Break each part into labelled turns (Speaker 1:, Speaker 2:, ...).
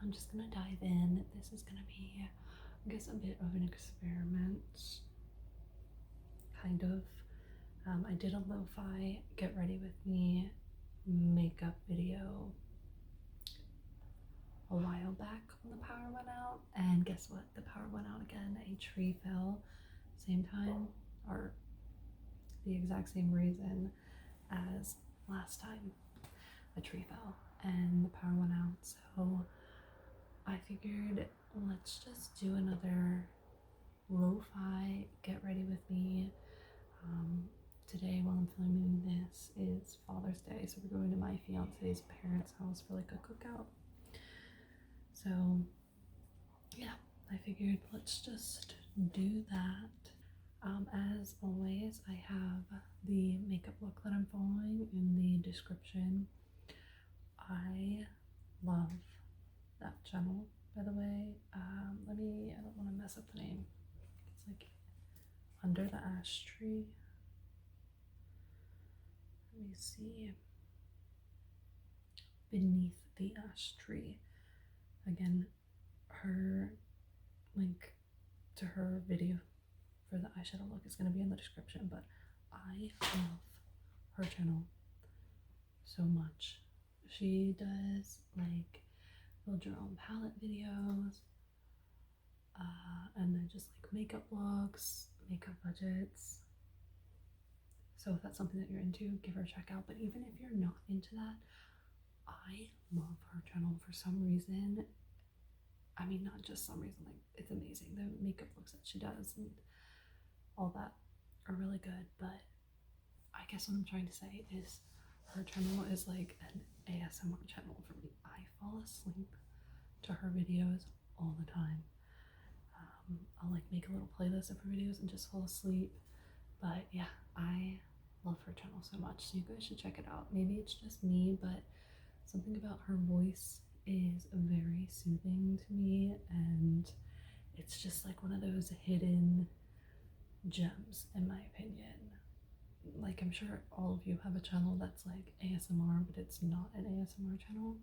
Speaker 1: I'm just gonna dive in. This is gonna be, I guess, a bit of an experiment, kind of. I did a lo-fi get ready with me makeup video a while back when the power went out, and guess what? The power went out again. A tree fell, same time, or the exact same reason as last time a tree fell and the power went out. So I figured let's just do another lo-fi get ready with me. Today while I'm filming this is Father's Day, so we're going to my fiance's parents' house for like a cookout. So yeah, I figured let's just do that. As always, I have the makeup look that I'm following in the description. I love that channel, by the way. I don't want to mess up the name. It's like Under the Ash Tree. Let me see. Beneath the Ash Tree. Again, her link to her video for the eyeshadow look is going to be in the description, but I love her channel so much. She does like build your own palette videos, and then just like makeup looks, makeup budgets. So if that's something that you're into, give her a check out. But even if you're not into that, I love her channel for some reason. I mean, not just some reason, like it's amazing. The makeup looks that she does and all that are really good. But I guess what I'm trying to say is her channel is like an ASMR channel for me. I fall asleep to her videos all the time. I'll like make a little playlist of her videos and just fall asleep. But yeah, I love her channel so much, so you guys should check it out. Maybe it's just me, but something about her voice is very soothing to me, and it's just like one of those hidden gems in my opinion. Like, I'm sure all of you have a channel that's like ASMR, but it's not an ASMR channel.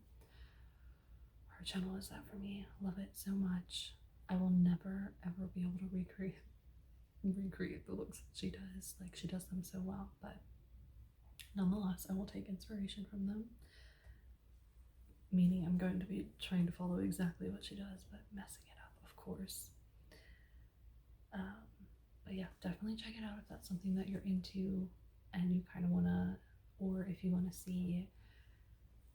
Speaker 1: Her channel is that for me. Love it so much. I will never ever be able to recreate the looks that she does. Like, she does them so well, but nonetheless, I will take inspiration from them. Meaning I'm going to be trying to follow exactly what she does, but messing it up, of course. But yeah, definitely check it out if that's something that you're into and you kind of want to, or if you want to see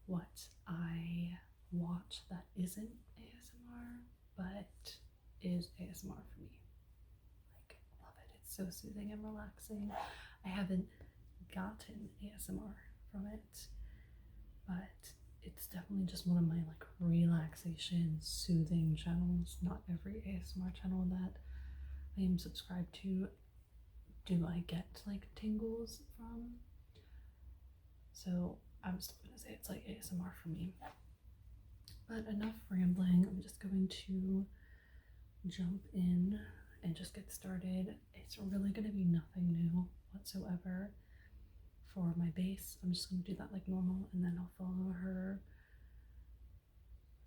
Speaker 1: what I watch that isn't ASMR, but is ASMR for me. Like, love it. It's so soothing and relaxing. I haven't gotten ASMR from it, but it's definitely just one of my like relaxation, soothing channels. Not every ASMR channel that I am subscribed to do I get like tingles from. So I'm still gonna say it's like ASMR for me. But enough rambling. I'm just going to jump in and just get started. It's really gonna be nothing new whatsoever. For my base, I'm just gonna do that like normal, and then I'll follow her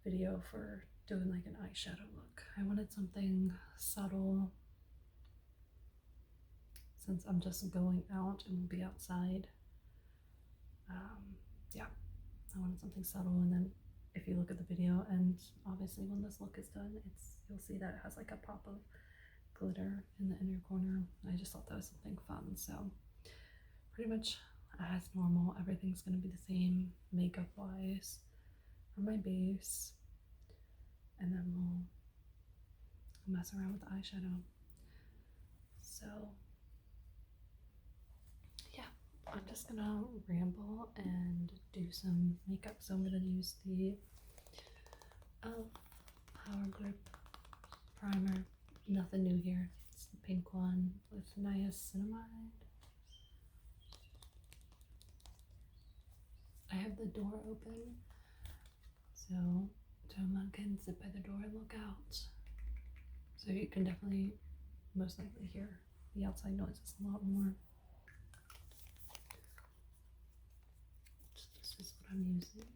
Speaker 1: video for doing like an eyeshadow look. I wanted something subtle since I'm just going out and will be outside. Yeah, I wanted something subtle, and then if you look at the video, and obviously when this look is done, you'll see that it has like a pop of glitter in the inner corner. I just thought that was something fun, so pretty much as normal, everything's gonna be the same makeup wise for my base, and then we'll mess around with the eyeshadow. So yeah, I'm just gonna ramble and do some makeup. So I'm gonna use the Power Grip primer. Nothing new here. It's the pink one with niacinamide. I have the door open, so Toma can sit by the door and look out. So you can definitely, most likely, hear the outside noises a lot more. So this is what I'm using.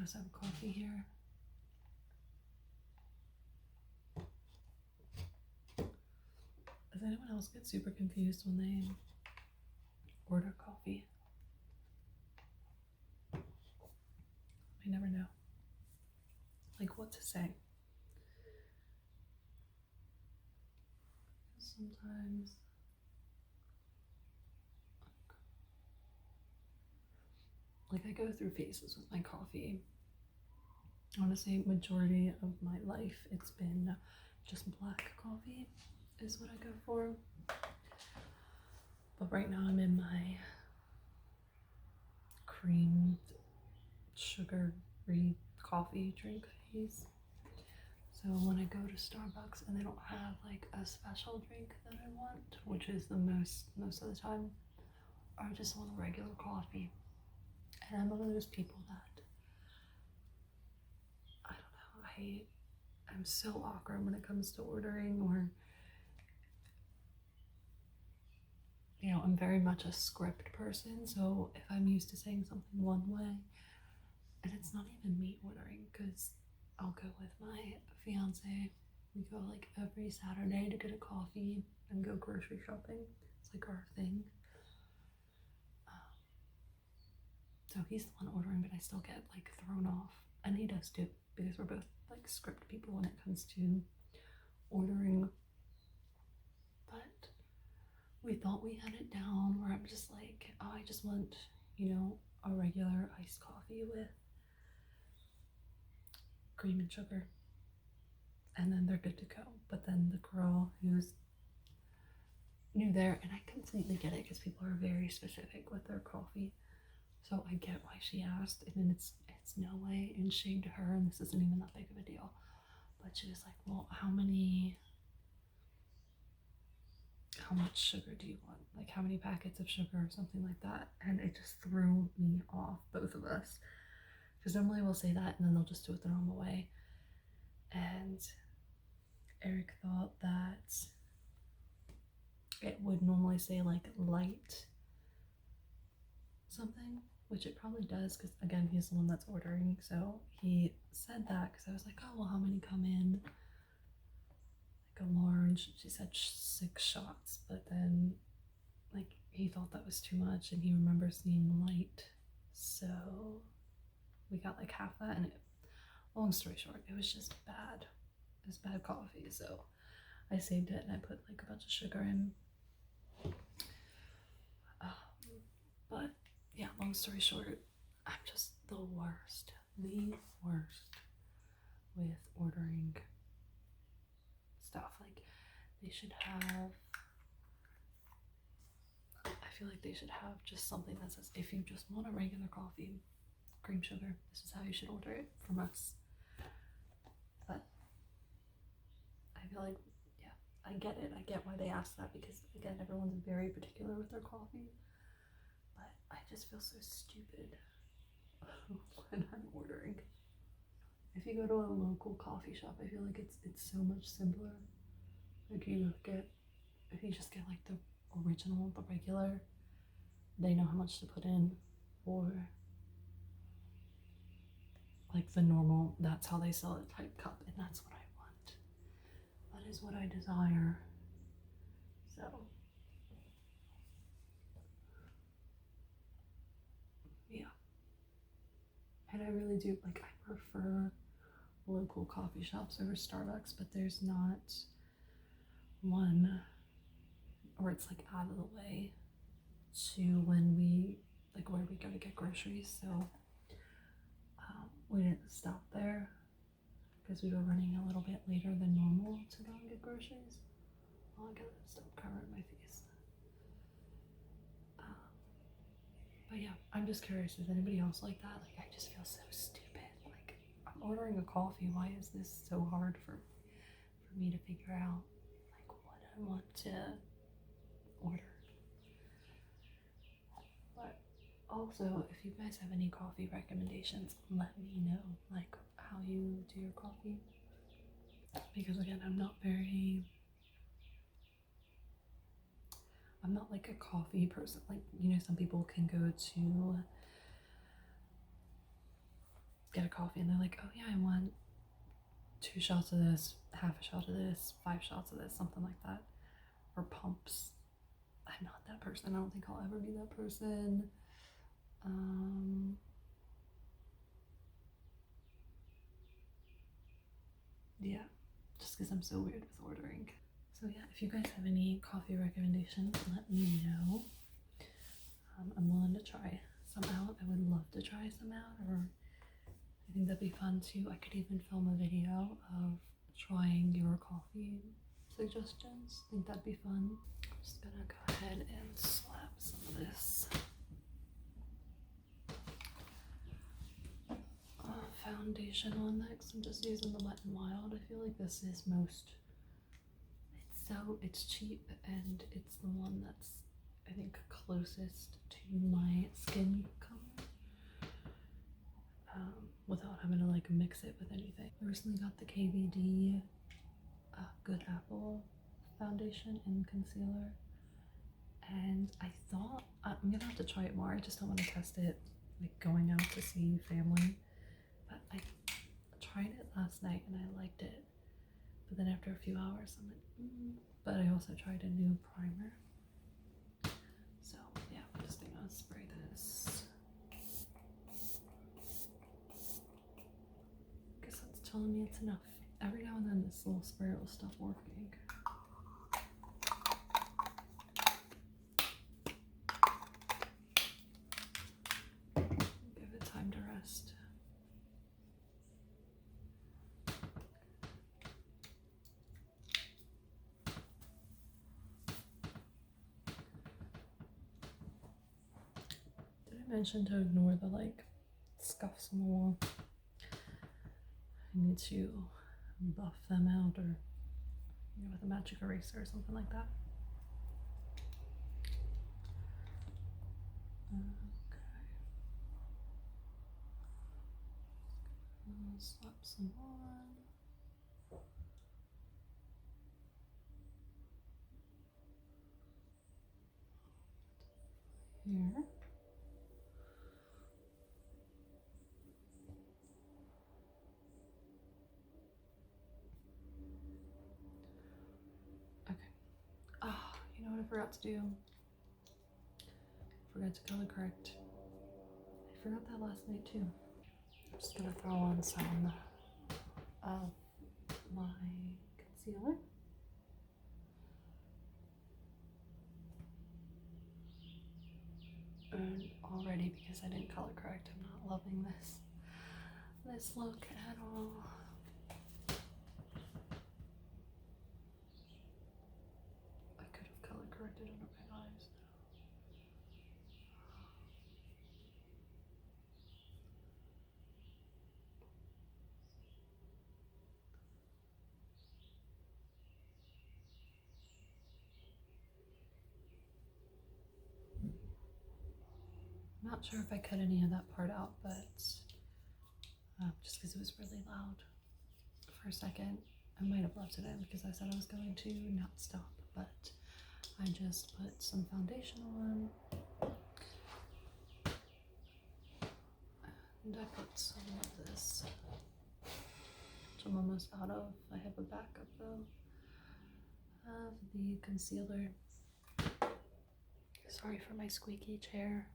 Speaker 1: espresso coffee here. Does anyone else get super confused when they order coffee? I never know, like, what to say. Sometimes like I go through phases with my coffee. I want to say majority of my life it's been just black coffee is what I go for. But right now I'm in my creamed sugar-free coffee drink phase. So when I go to Starbucks and they don't have like a special drink that I want, which is the most of the time, I just want a regular coffee. And I'm one of those people that I don't know, I'm so awkward when it comes to ordering, or you know, I'm very much a script person. So if I'm used to saying something one way, and it's not even me ordering, because I'll go with my fiance. We go like every Saturday to get a coffee and go grocery shopping. It's like our thing. So he's the one ordering, but I still get like thrown off, and he does too, because we're both like script people when it comes to ordering. But we thought we had it down where I'm just like, oh, I just want, you know, a regular iced coffee with cream and sugar, and then they're good to go. But then the girl who's new there, and I completely get it because people are very specific with their coffee, so I get why she asked, and it's no way in shade to her, and this isn't even that big of a deal, but she was like, well, how much sugar do you want, like how many packets of sugar or something like that, and it just threw me off, both of us, because normally we'll say that and then they'll just do it the normal way. And Eric thought that it would normally say like light something, which it probably does, because again, he's the one that's ordering. So he said that because I was like, oh, well, how many come in? Like a large, she said 6 shots, but then like he thought that was too much, and he remembers seeing light, so we got like half that, and long story short, it was just bad. It was bad coffee, so I saved it and I put like a bunch of sugar in. But yeah, long story short, I'm just the worst with ordering stuff. Like, they should have, I feel like they should have just something that says, if you just want a regular coffee, cream sugar, this is how you should order it from us. But I feel like, yeah, I get it. I get why they asked that, because again, everyone's very particular with their coffee. But I just feel so stupid when I'm ordering. If you go to a local coffee shop, I feel like it's so much simpler. Like, if you just get like the original, the regular, they know how much to put in, or like the normal, that's how they sell it type cup, and that's what I want. That is what I desire. So yeah, and I really do, like, I prefer local coffee shops over Starbucks, but there's not one, or it's like out of the way to when we, like, where we go to get groceries. So we didn't stop there because we were running a little bit later than normal to go and get groceries. Oh, I gotta stop covering my face. But yeah, I'm just curious, is anybody else like that? Like, I just feel so stupid. Like, I'm ordering a coffee. Why is this so hard for me to figure out, like, what I want to order? But also, if you guys have any coffee recommendations, let me know, like, how you do your coffee. Because again, I'm not like a coffee person. Like, you know, some people can go to get a coffee and they're like, oh yeah, I want 2 shots of this, half a shot of this, 5 shots of this, something like that. Or pumps. I'm not that person. I don't think I'll ever be that person. Yeah, just because I'm so weird with ordering. So yeah, if you guys have any coffee recommendations, let me know. I'm willing to try some out. I would love to try some out, or I think that'd be fun too. I could even film a video of trying your coffee suggestions. I think that'd be fun. I'm just gonna go ahead and slap some of this foundation on next. I'm just using the Wet n Wild. I feel like this is it's cheap, and it's the one that's, I think, closest to my skin color, without having to like mix it with anything. I recently got the KVD Good Apple foundation and concealer, and I thought I'm gonna have to try it more. I just don't want to test it like going out to see family, but I tried it last night and I liked it, but then after a few hours I'm like, But I also tried a new primer, so yeah, I'm just gonna spray this. Guess that's telling me it's enough. Every now and then this little spray will stop working. Give it time to rest. Did I mention to ignore the like scuffs on the wall? I need to buff them out, or with a magic eraser or something like that. Okay. I'll slap some on. Here. Okay. Oh, you know what I forgot to do? I forgot to color correct. I forgot that last night too. I'm just gonna throw on some of my concealer. And already, because I didn't color correct, I'm not loving this look at all. I could have color corrected under my eyes. I'm not sure if I cut any of that part out, but just because it was really loud for a second, I might have left it in because I said I was going to not stop, but I just put some foundation on, and I put some of this, which I'm almost out of. I have a backup though of the concealer. Sorry for my squeaky chair.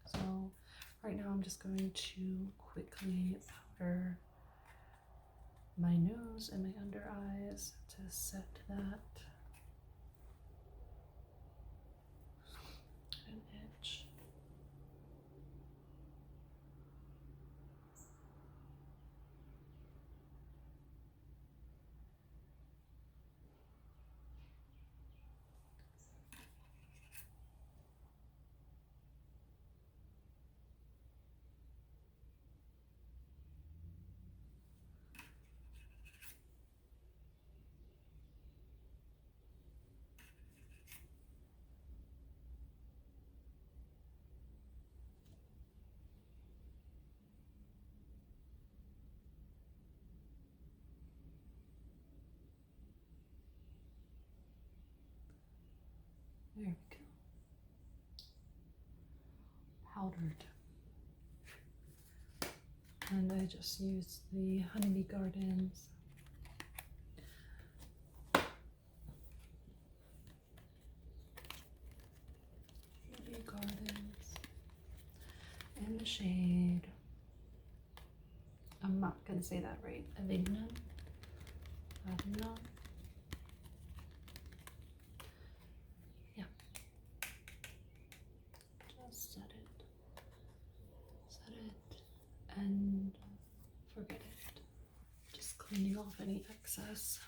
Speaker 1: So right now I'm just going to quickly powder my nose and my under eyes to set that an edge. There we go. Powdered. And I I just used the Honeybee Gardens. Honeybee Gardens in the shade. I'm not gonna say that right. Avignon. Yeah. Just set it, and forget it. Just cleaning off any excess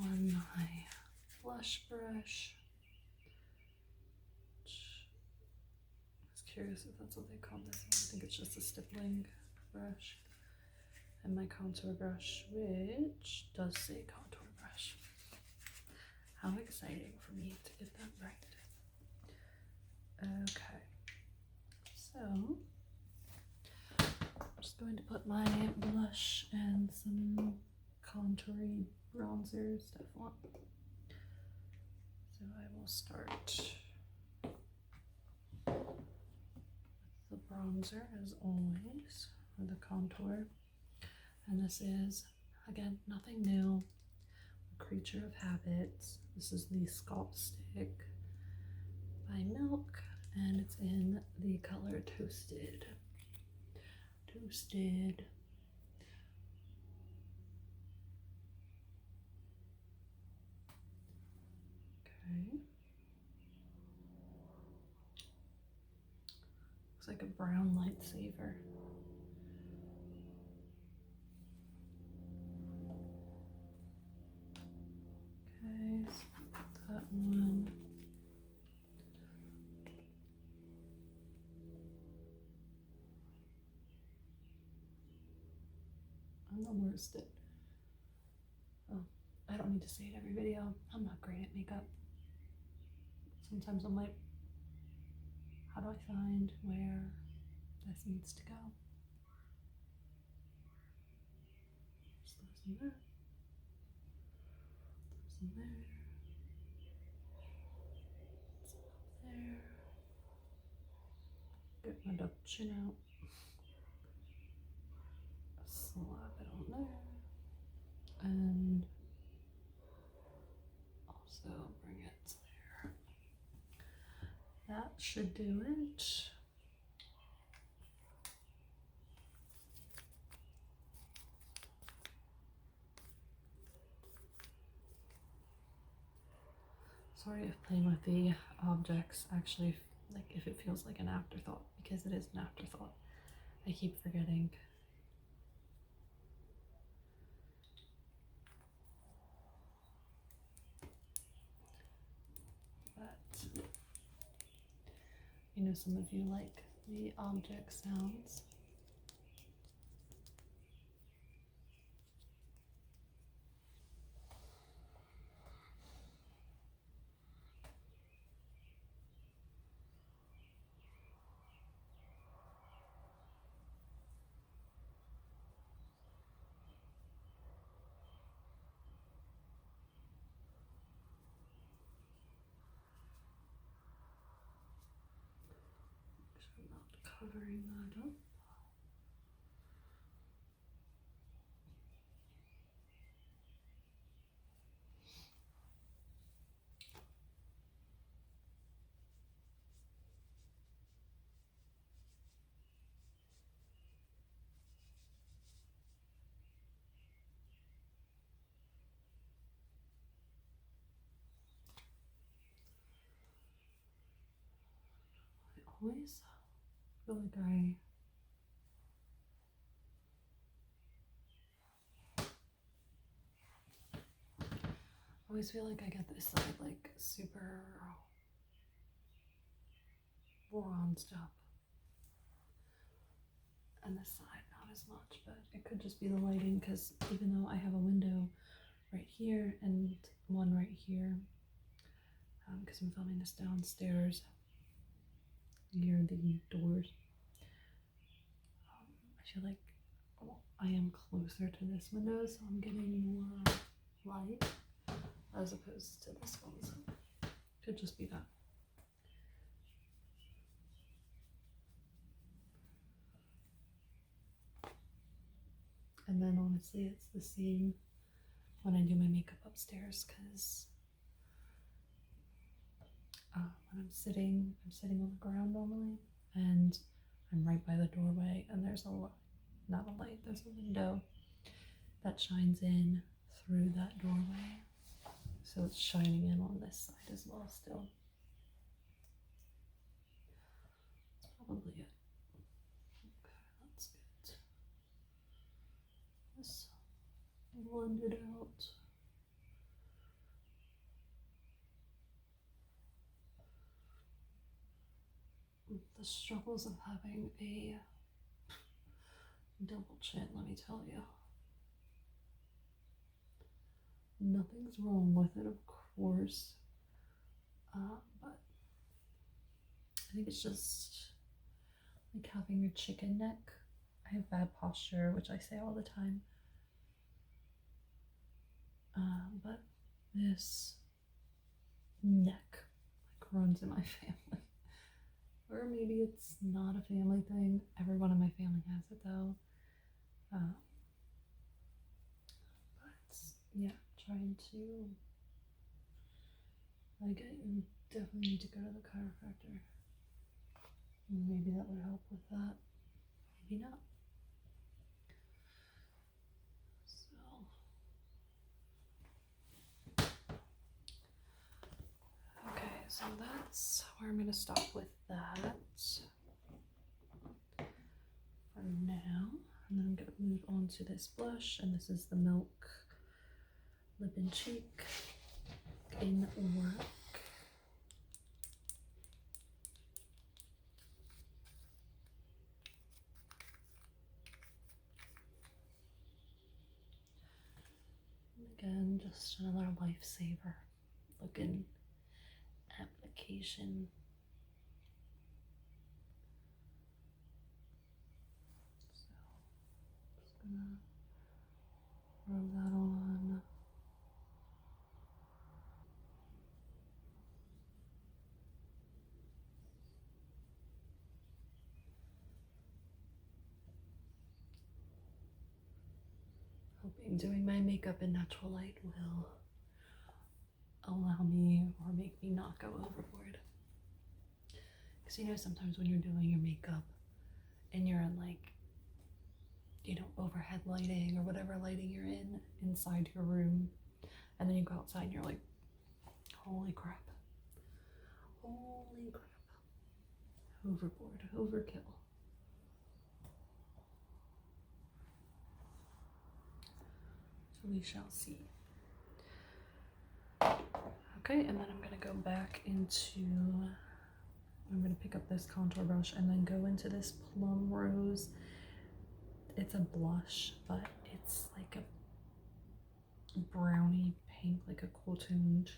Speaker 1: on my blush brush. I was curious if that's what they call this one. I think it's just a stippling brush. And my contour brush, which does say contour brush. How exciting for me to get that right. Okay, so I'm just going to put my blush and some contouring bronzer stuff on. So I will start with the bronzer as always, or the contour. And this is, again, nothing new. Creature of Habits. This is the Sculpt Stick by Milk, and it's in the color Toasted. Toasted. Okay. Looks like a brown lightsaber. Okay, so that one. I'm the worst at, oh, I don't need to say it every video. I'm not great at makeup. Sometimes I'm like, how do I find where this needs to go? Just throw some there. Throw some there. Some up there. Get my duck chin out. Slap it on there. And also bring it there. That should do it. Sorry if playing with the objects actually, like, if it feels like an afterthought, because it is an afterthought. I keep forgetting. But, you know, some of you like the object sounds. I'm not covering that up. I always feel like I get this side like super bronzed up, and this side not as much, but it could just be the lighting, because even though I have a window right here and one right here, because I'm filming this downstairs near the doors, I feel like I am closer to this window, so I'm getting more light as opposed to this one, so could just be that. And then honestly, it's the same when I do my makeup upstairs, because when I'm sitting on the ground normally, and I'm right by the doorway, and there's not a light, there's a window that shines in through that doorway. So it's shining in on this side as well still. That's probably it. Okay, that's good. This blended out. The struggles of having a double chin, let me tell you. Nothing's wrong with it, of course, but I think it's just like having a chicken neck. I have bad posture, which I say all the time, but this neck like runs in my family. Or maybe it's not a family thing. Everyone in my family has it though. But yeah, trying to, like, I definitely need to go to the chiropractor. Maybe that would help with that. Maybe not. Okay, so that's where I'm going to stop with that for now. And then I'm going to move on to this blush, and this is the Milk Lip and Cheek in Work. Again, just another lifesaver looking application. So just gonna rub that on. Hoping doing my makeup in natural light will allow me or make me not go overboard. Because you know, sometimes when you're doing your makeup and you're in, like, you know, overhead lighting or whatever lighting you're in inside your room, and then you go outside and you're like, holy crap, overboard, overkill. So we shall see. Okay, and then I'm gonna go back into, I'm gonna pick up this contour brush and then go into this Plum Rose. It's a blush, but it's like a brownie pink, like a cool toned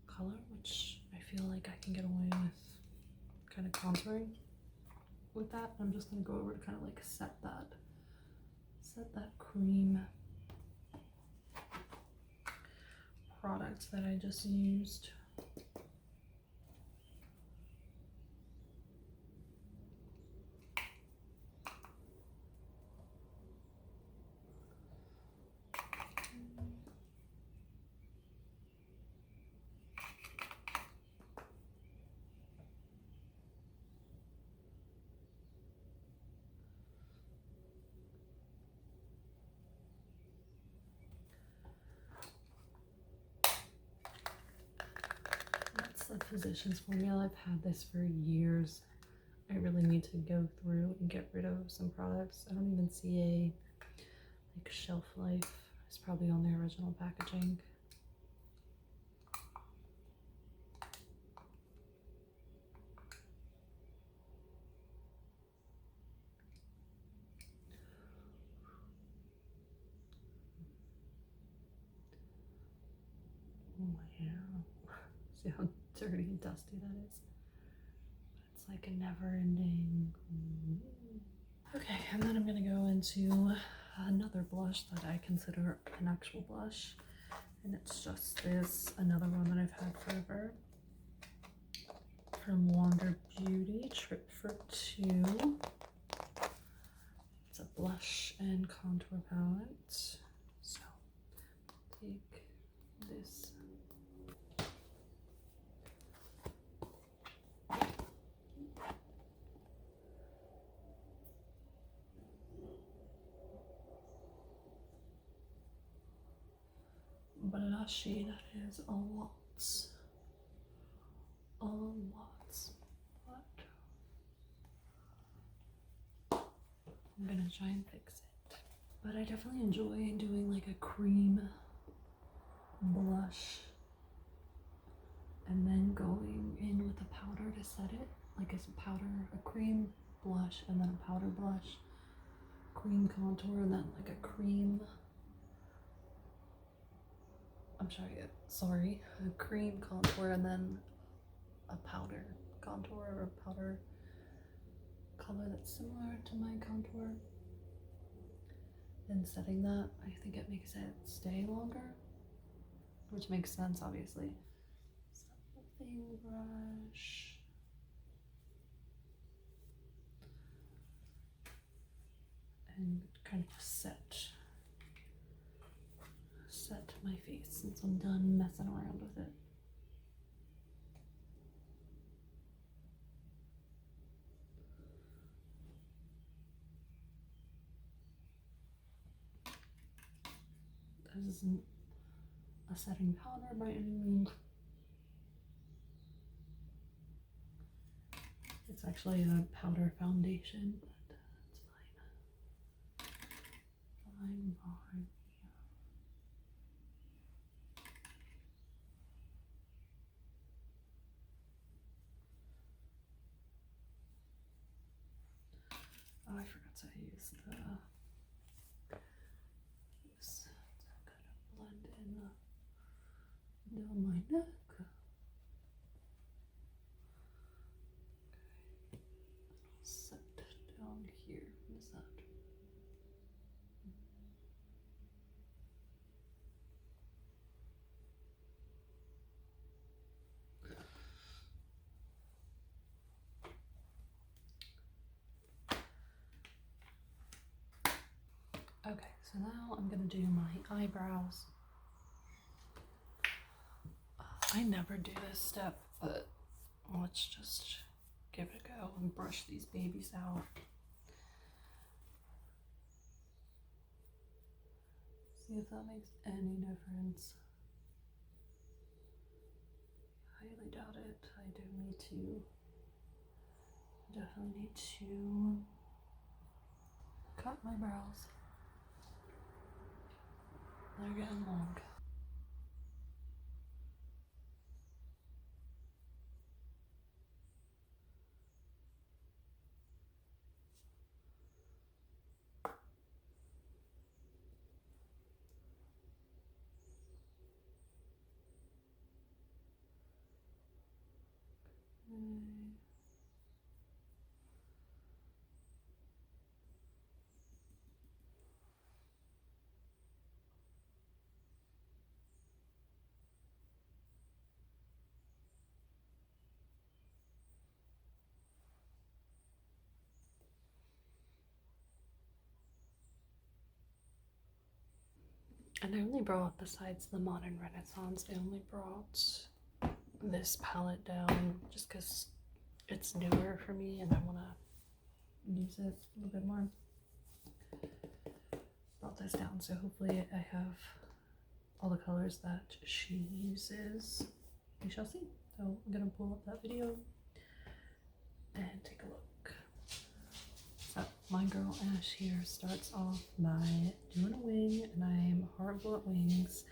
Speaker 1: color, which I feel like I can get away with kind of contouring with that. I'm just gonna go over to kind of like set that cream product that I just used. That's the Physicians Formula. I've had this for years. I really need to go through and get rid of some products. I don't even see a like shelf life. It's probably on the original packaging. Oh my hair. See how dirty and dusty that is? It's like a never ending. Okay, and then I'm gonna go into another blush that I consider an actual blush. And it's just this, another one that I've had forever. From Wander Beauty, Trip for Two. It's a blush and contour palette. So take this. Blushy, that is a lot. A lot. But I'm gonna try and fix it. But I definitely enjoy doing like a cream blush and then going in with a powder to set it. Like a cream blush and then a powder blush, cream contour, and then like a cream, a cream contour and then a powder contour or powder color that's similar to my contour. And setting that, I think it makes it stay longer, which makes sense, obviously. Something brush. And kind of set my face since I'm done messing around with it. This isn't a setting powder by any means. It's actually a powder foundation, but it's fine. Fine. Oh, I forgot to use this to kind of blend in down my neck. Okay. Set down here. What is that? Okay, so now I'm gonna do my eyebrows. I never do this step, but let's just give it a go and brush these babies out. See if that makes any difference. Highly doubt it. I do need to, definitely need to cut my brows. They're getting long. And I only brought, besides the Modern Renaissance, I only brought this palette down just because it's newer for me and I want to use it a little bit more. Brought this down, so hopefully I have all the colors that she uses. We shall see. So I'm gonna pull up that video and take a look. So my girl Ash here starts off by doing a wing, and I'm horrible at wings.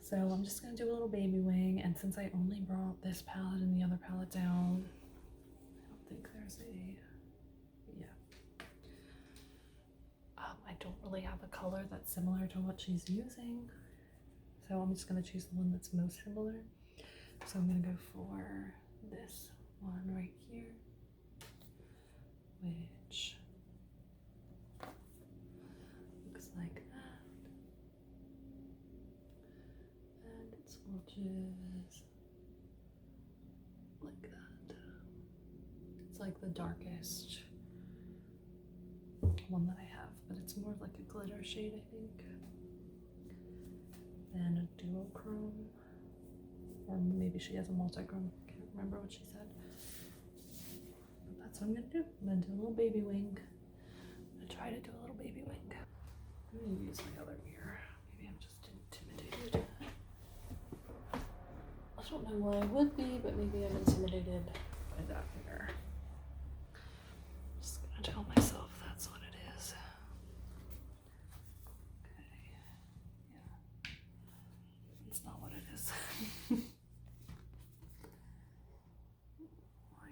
Speaker 1: So I'm just gonna do a little baby wing, and since I only brought this palette and the other palette down, I don't think there's I don't really have a color that's similar to what she's using. So I'm just gonna choose the one that's most similar. So I'm gonna go for this one right here, which looks like that. And it swatches like that. It's like the darkest one that I have, but it's more like a glitter shade, I think, than a duochrome. Or maybe she has a multi-chrome. Can't remember what she said. But that's what I'm gonna do. I'm gonna do a little baby wing. I'm gonna try to do a little baby wing. I'm gonna use my other mirror. Maybe I'm just intimidated. I don't know why I would be, but maybe I'm intimidated by that mirror. Just gonna tell myself that's what it is. Okay. Yeah. It's not what it is. My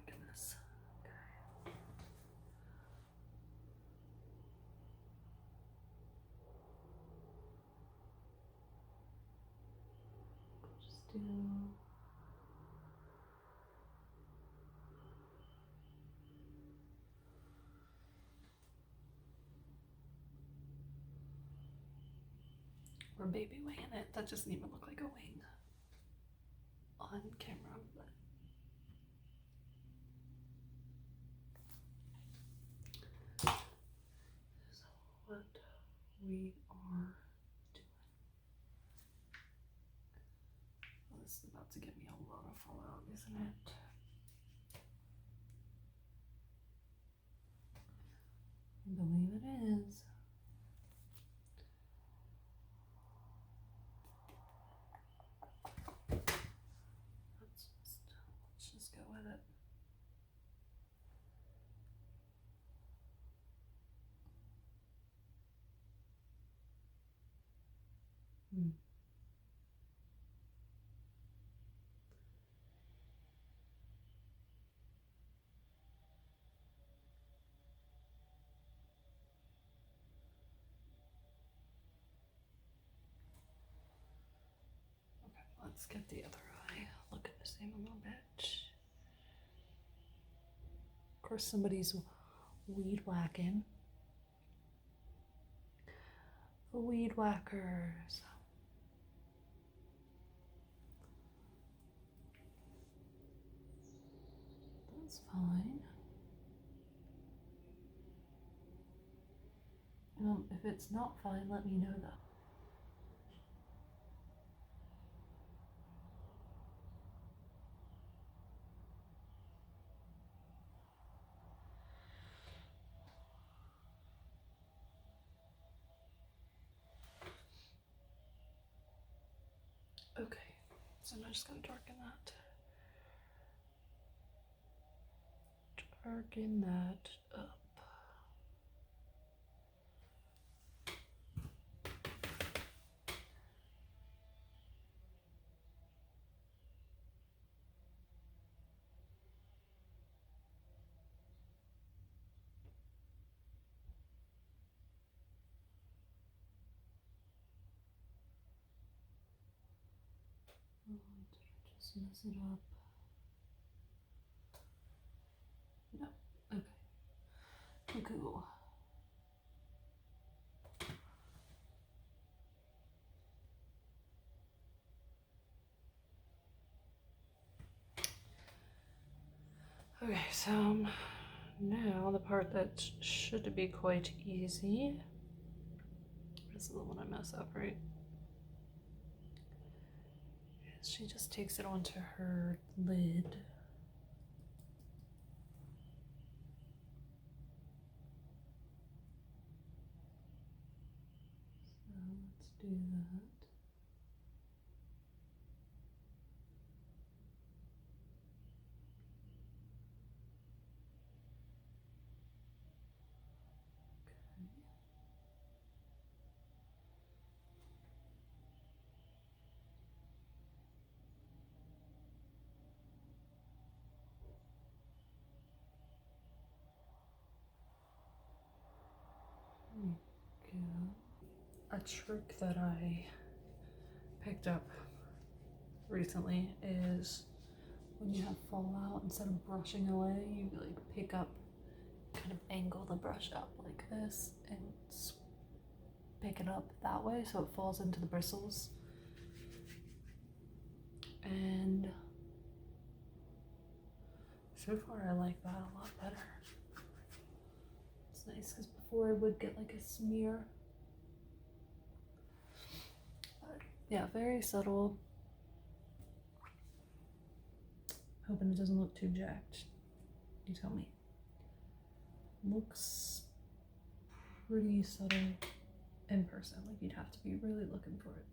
Speaker 1: goodness. Okay. Just do. Or baby winging it. That doesn't even look like a wing on camera, but so what we are doing. Well, this is about to get me a lot of fallout, isn't it? I believe it is. Let's just go with it. Okay, let's get the other eye. Look at the same a little bit. Of course, somebody's weed whacking. The weed whackers. That's fine. If it's not fine, let me know though. Okay, so I'm just gonna darken that. Darken that up. Oh, did I just mess it up? No. Okay. Cool. Okay, so now the part that should be quite easy. This is the one I mess up, right? She just takes it onto her lid. So let's do that. There we go. A trick that I picked up recently is when you have fallout, instead of brushing away, you like pick up, kind of angle the brush up like this and pick it up that way so it falls into the bristles. And so far I like that a lot better. So nice because before I would get like a smear. But yeah, very subtle. Hoping it doesn't look too jacked. You tell me. Looks pretty subtle in person. Like you'd have to be really looking for it.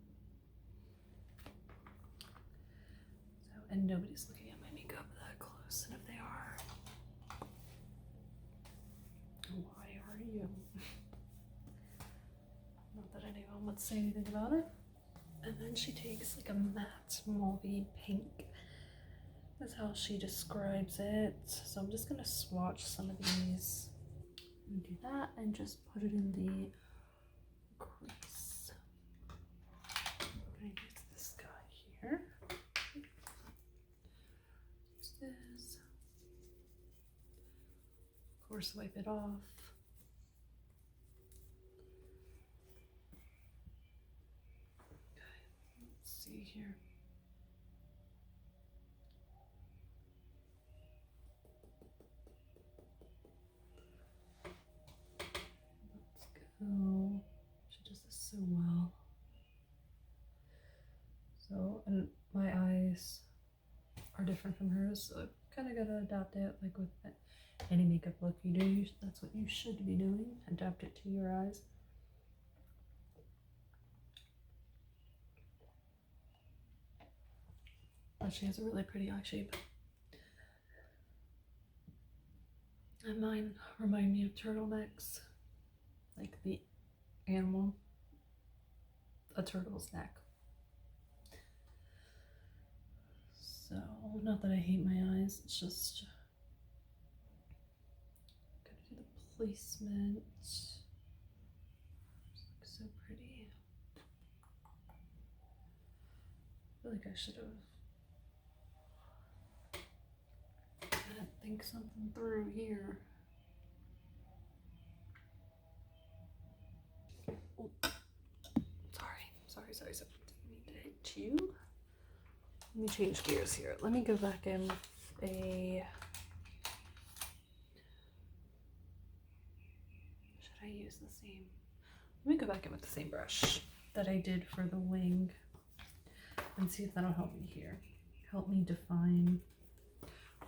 Speaker 1: So, and nobody's looking at my makeup that close. And if they are, why are you? Not that anyone would say anything about it. And then she takes like a matte mauvey pink. That's how she describes it. So I'm just gonna swatch some of these and do that and just put it in the crease. I'm gonna use this guy here. Use this. Of course, wipe it off. Okay, let's see here. Oh, she does this so well. So, and my eyes are different from hers, so kind of gotta adapt it. Like with any makeup look you do, that's what you should be doing. Adapt it to your eyes. But she has a really pretty eye shape. And mine remind me of turtlenecks. Like the animal, a turtle's neck. So, not that I hate my eyes, it's just gotta do the placement. It's so pretty. I feel like I should have think something through here. Oh. Sorry. Didn't mean to hit you. Let me change gears here. Let me go back in with a. Should I use the same? Let me go back in with the same brush that I did for the wing and see if that'll help me here. Help me define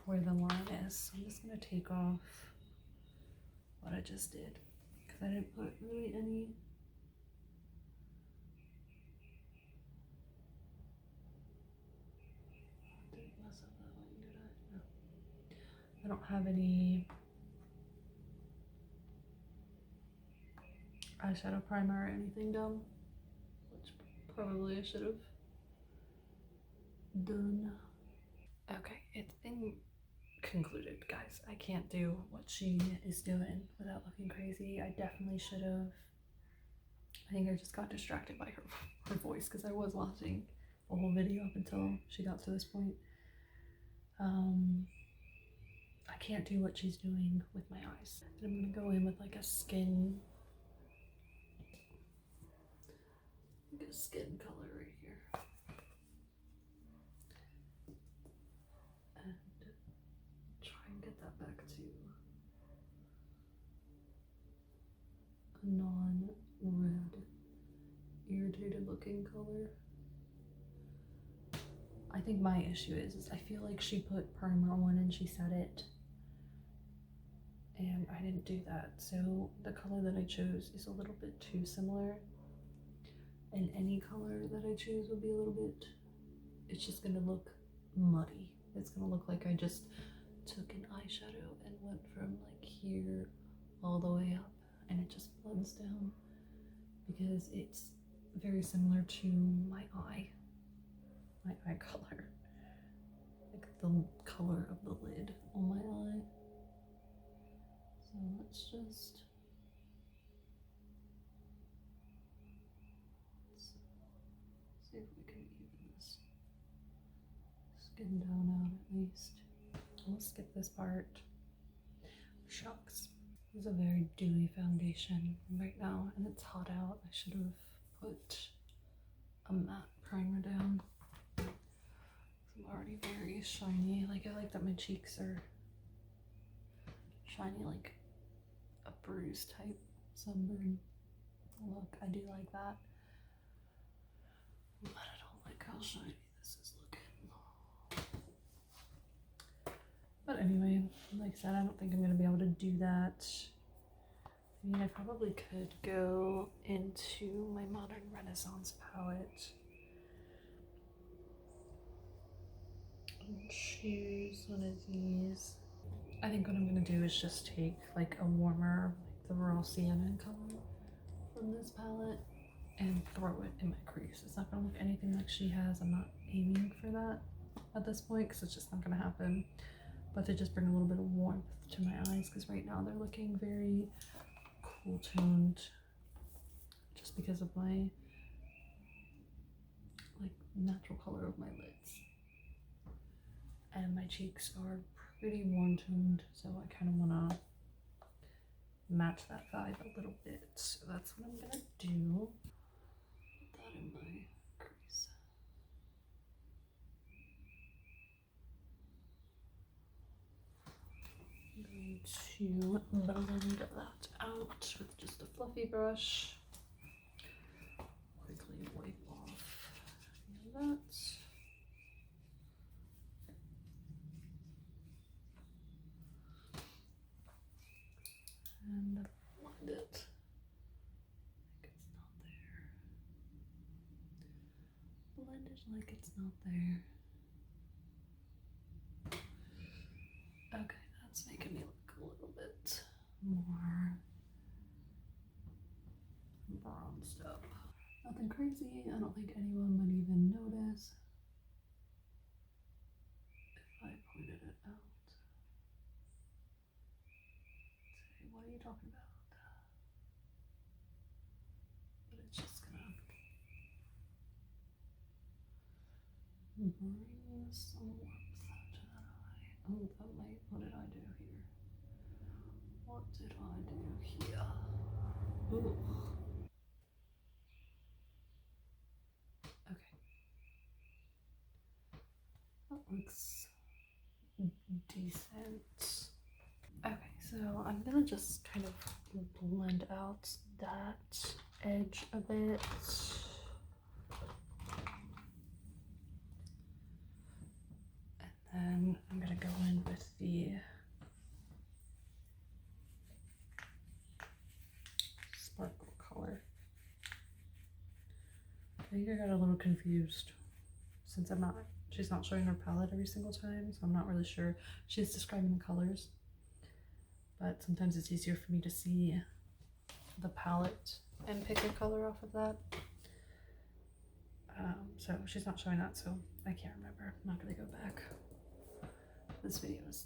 Speaker 1: where the line is. So I'm just gonna take off what I just did because I didn't put really any. Didn't mess up that one, did I? No. I don't have any eyeshadow primer or anything done, which probably I should have done. Okay, it's been concluded, guys. I can't do what she is doing without looking crazy. I definitely should have. I think I just got distracted by her voice because I was watching the whole video up until she got to this point. I can't do what she's doing with my eyes. And I'm gonna go in with like a skin color right here. And try and get that back to a non-red, irritated looking color. I think my issue is I feel like she put primer on and she set it. And I didn't do that. So the color that I chose is a little bit too similar. And any color that I choose will be a little bit, it's just gonna look muddy. It's gonna look like I just took an eyeshadow and went from like here all the way up and it just blends down because it's very similar to my eye color, like the color of the lid on my eye. So let's just see if we can even this skin down out at least. We'll skip this part. Shucks. This is a very dewy foundation right now and it's hot out. I should have put a matte primer down. I'm already very shiny. Like I like that my cheeks are shiny like a bruise type sunburn look. I do like that. But I don't like how shiny this is looking. But anyway, like I said, I don't think I'm going to be able to do that. I mean, I probably could go into my Modern Renaissance palette and choose one of these. I think what I'm going to do is just take like a warmer, like the Raw Sienna color from this palette and throw it in my crease. It's not going to look anything like she has. I'm not aiming for that at this point because it's just not going to happen. But to just bring a little bit of warmth to my eyes, because right now they're looking very cool toned just because of my like natural color of my lids. And my cheeks are pretty warm toned, so I kind of want to match that vibe a little bit. So that's what I'm going to do. Put that in my crease. I'm going to blend that out with just a fluffy brush. Quickly wipe off any of that. And blend it like it's not there. Blend it like it's not there. Okay, that's making me look a little bit more bronzed up. Nothing crazy. I don't think anyone would even notice if I pointed it out. Say, what are you talking about? But it's just gonna bring some warmth to that eye. Oh, wait, what did I do here? What did I do here? Ooh. Okay. That looks decent. Okay, so I'm gonna just kind of blend out that edge a bit. And then I'm gonna go in with the sparkle color. I think I got a little confused since she's not showing her palette every single time, so I'm not really sure. She's describing the colors, but sometimes it's easier for me to see the palette and pick a color off of that. So she's not showing that, so I can't remember. I'm not gonna go back. This video is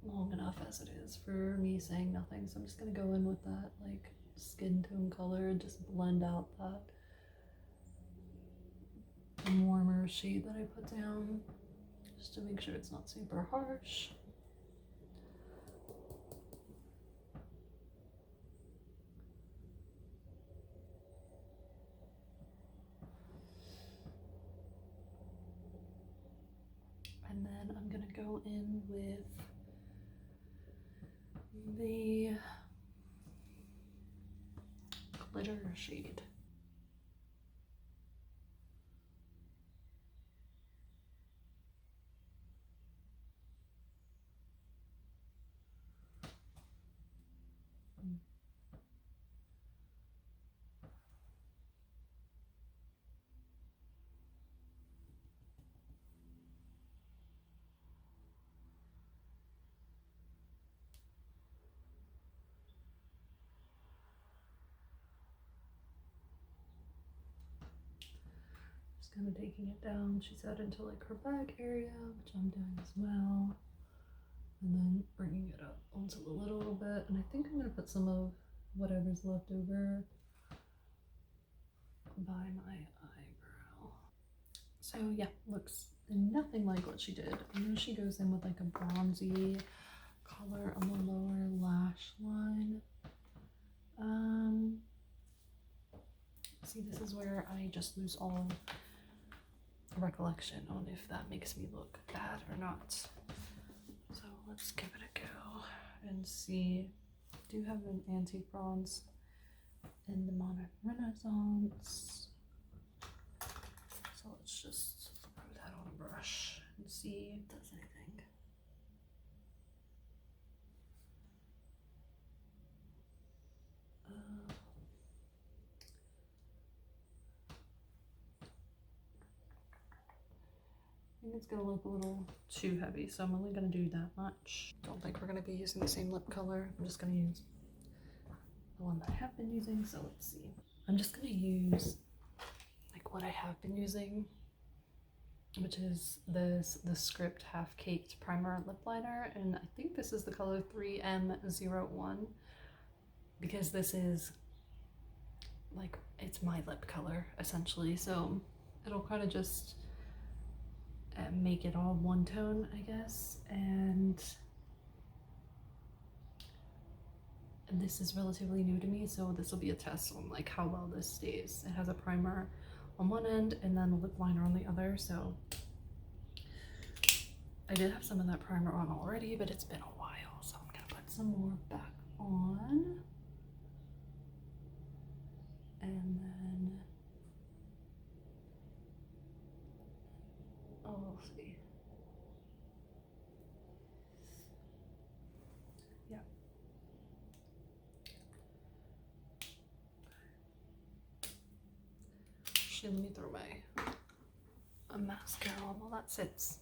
Speaker 1: long enough as it is for me saying nothing, so I'm just gonna go in with that like skin tone color and just blend out that warmer shade that I put down, just to make sure it's not super harsh. And then I'm gonna go in with the glitter shade. Just kind of taking it down, she said, into like her bag area, which I'm doing as well. And then bringing it up onto the lid a little bit. And I think I'm gonna put some of whatever's left over by my eyebrow. So yeah, looks nothing like what she did. And then she goes in with like a bronzy color on the lower lash line. See, this is where I just lose all recollection on if that makes me look bad or not. So let's give it a go and see do have an antique bronze in the modern Renaissance. So let's just throw that on a brush and see if it does anything. I think it's gonna look a little too heavy, so I'm only gonna do that much. Don't think we're gonna be using the same lip color. I'm just gonna use the one that I have been using, so let's see. I'm just gonna use like what I have been using, which is the Script Half Caked Primer Lip Liner, and I think this is the color 3M01, because this is like, it's my lip color essentially, so it'll kind of just make it all one tone, I guess. And this is relatively new to me, so this will be a test on like how well this stays. It has a primer on one end and then a lip liner on the other, so I did have some of that primer on already, but it's been a while, so I'm gonna put some more back on. And then we'll see. Yeah. Actually, let me throw my mascara on while that sits.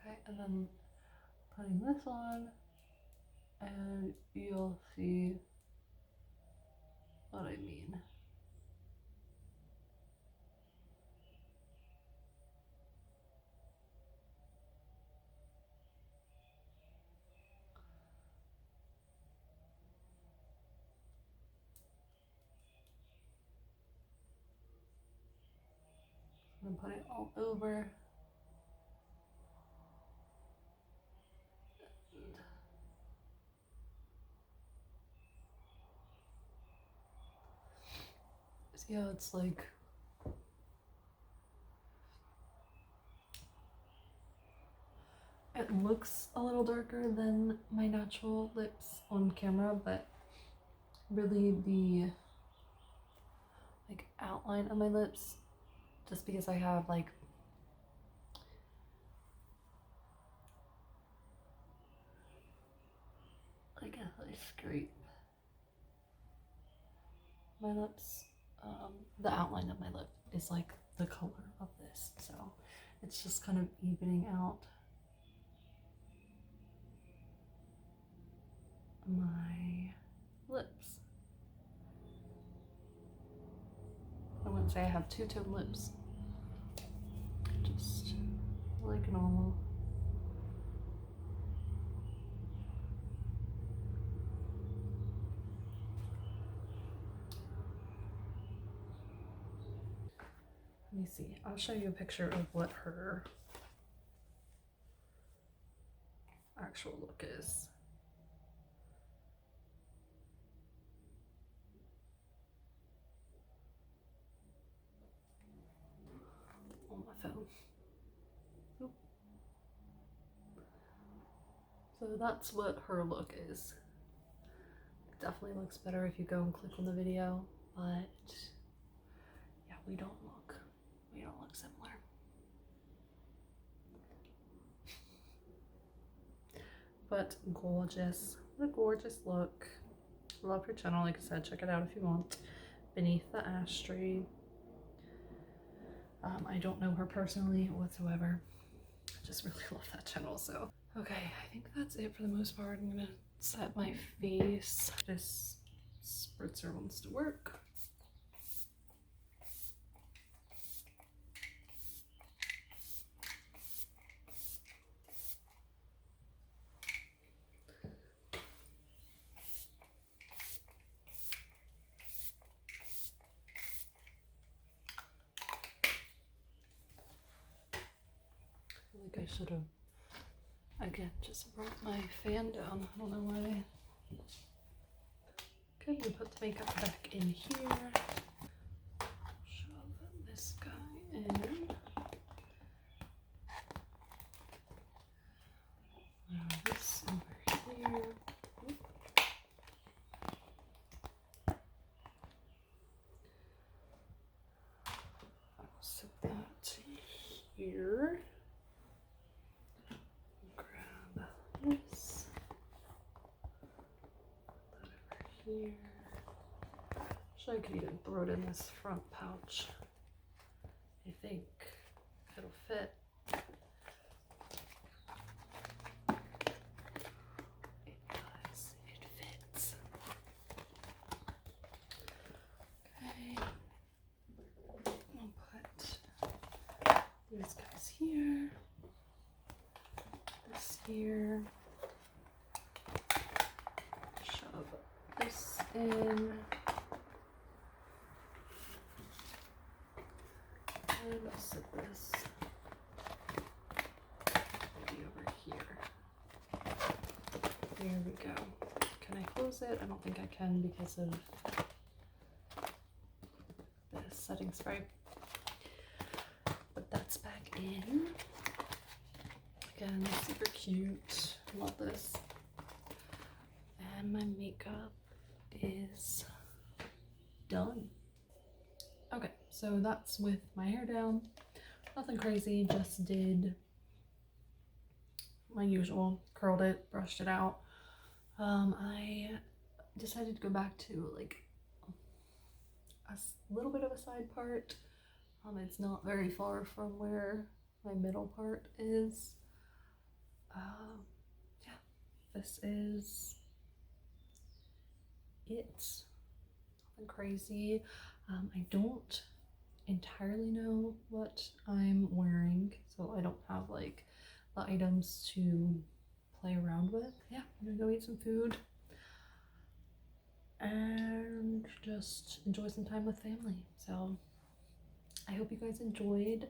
Speaker 1: Okay, and then putting this on, and you'll see what I mean. I'm gonna put it all over. See how it's like, it looks a little darker than my natural lips on camera, but really the like outline of my lips, just because I have like if I scrape my lips, the outline of my lip is like the color of this, so it's just kind of evening out my lips. I wouldn't say I have two-tone lips, just like normal. Let me see, I'll show you a picture of what her actual look is. On my phone. Oop. So that's what her look is. It definitely looks better if you go and click on the video, but yeah, we don't look similar. But gorgeous. What a gorgeous look. Love her channel, like I said, check it out if you want. Beneath the Ash Tree. I don't know her personally whatsoever. I just really love that channel, so. Okay, I think that's it for the most part. I'm gonna set my face. This spritzer wants to work. like I should have, again, just brought my fan down. I don't know why. Okay, we put the makeup back in here. Shove this guy in. Now this over here. I'll set that here. Grab this. Put that over here. Actually, I could even throw it in this front pouch. I think it'll fit. It does. It fits. Okay. I'll put these guys here. This here. Shove this in. And I'll set this maybe over here. There we go. Can I close it? I don't think I can because of the setting spray. But that's back in. Again, super cute. Love this. And my makeup is done. Okay, so that's with my hair down. Nothing crazy, just did my usual, curled it, brushed it out. I decided to go back to like a little bit of a side part. It's not very far from where my middle part is. Yeah, this is it. Nothing crazy. I don't entirely know what I'm wearing, so I don't have like the items to play around with. Yeah, I'm gonna go eat some food and just enjoy some time with family. So I hope you guys enjoyed.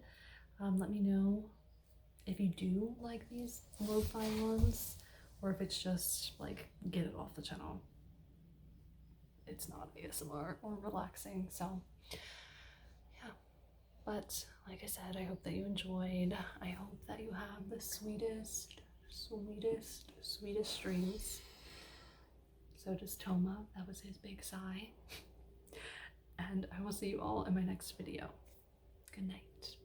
Speaker 1: Let me know if you do like these lo-fi ones, or if it's just like get it off the channel. It's not ASMR or relaxing, so yeah. But like I said, I hope that you enjoyed. I hope that you have the sweetest dreams. So does Toma. That was his big sigh. And I will see you all in my next video. Good night.